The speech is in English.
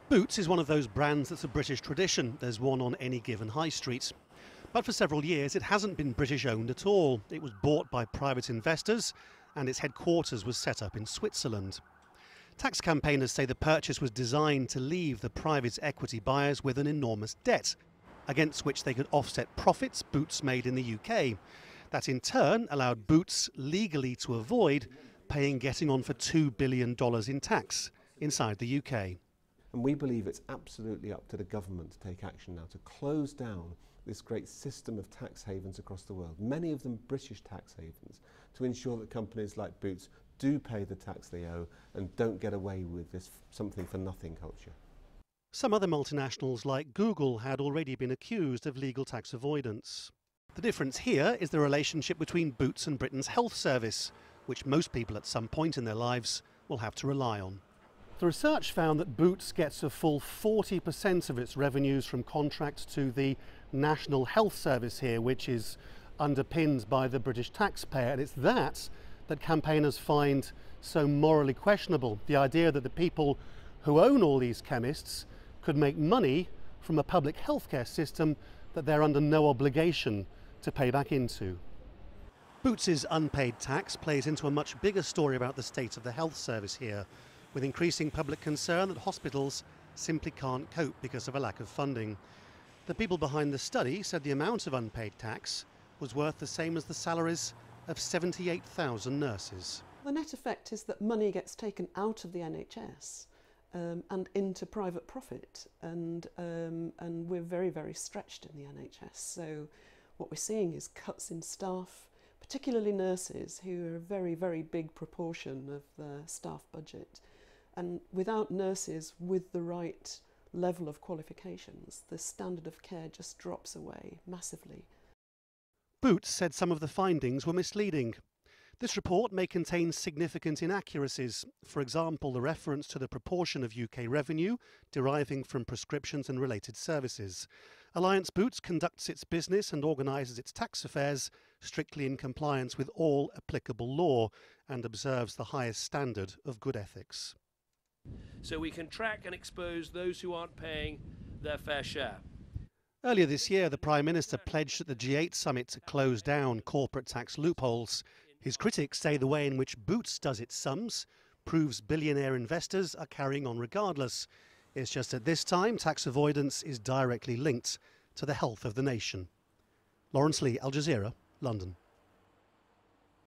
Boots is one of those brands that's a British tradition. There's one on any given high street. But for several years it hasn't been British owned at all. It was bought by private investors and its headquarters was set up in Switzerland. Tax campaigners say the purchase was designed to leave the private equity buyers with an enormous debt, against which they could offset profits Boots made in the UK. That in turn allowed Boots legally to avoid paying getting on for $2 billion in tax inside the UK. And we believe it's absolutely up to the government to take action now to close down this great system of tax havens across the world, many of them British tax havens, to ensure that companies like Boots do pay the tax they owe and don't get away with this something for nothing culture. Some other multinationals like Google had already been accused of legal tax avoidance. The difference here is the relationship between Boots and Britain's health service, which most people at some point in their lives will have to rely on. The research found that Boots gets a full 40% of its revenues from contracts to the National Health Service here, which is underpinned by the British taxpayer. And it's that campaigners find so morally questionable. The idea that the people who own all these chemists could make money from a public healthcare system that they're under no obligation to pay back into. Boots's unpaid tax plays into a much bigger story about the state of the health service here, with increasing public concern that hospitals simply can't cope because of a lack of funding. The people behind the study said the amount of unpaid tax was worth the same as the salaries of 78,000 nurses. The net effect is that money gets taken out of the NHS and into private profit, and we're very, very stretched in the NHS. So what we're seeing is cuts in staff, particularly nurses, who are a very, very big proportion of the staff budget. And without nurses with the right level of qualifications, the standard of care just drops away massively. Boots said some of the findings were misleading. This report may contain significant inaccuracies. For example, the reference to the proportion of UK revenue deriving from prescriptions and related services. Alliance Boots conducts its business and organises its tax affairs strictly in compliance with all applicable law and observes the highest standard of good ethics. So we can track and expose those who aren't paying their fair share. Earlier this year, the Prime Minister pledged at the G8 summit to close down corporate tax loopholes. His critics say the way in which Boots does its sums proves billionaire investors are carrying on regardless. It's just at this time tax avoidance is directly linked to the health of the nation. Laurence, Al Jazeera, London.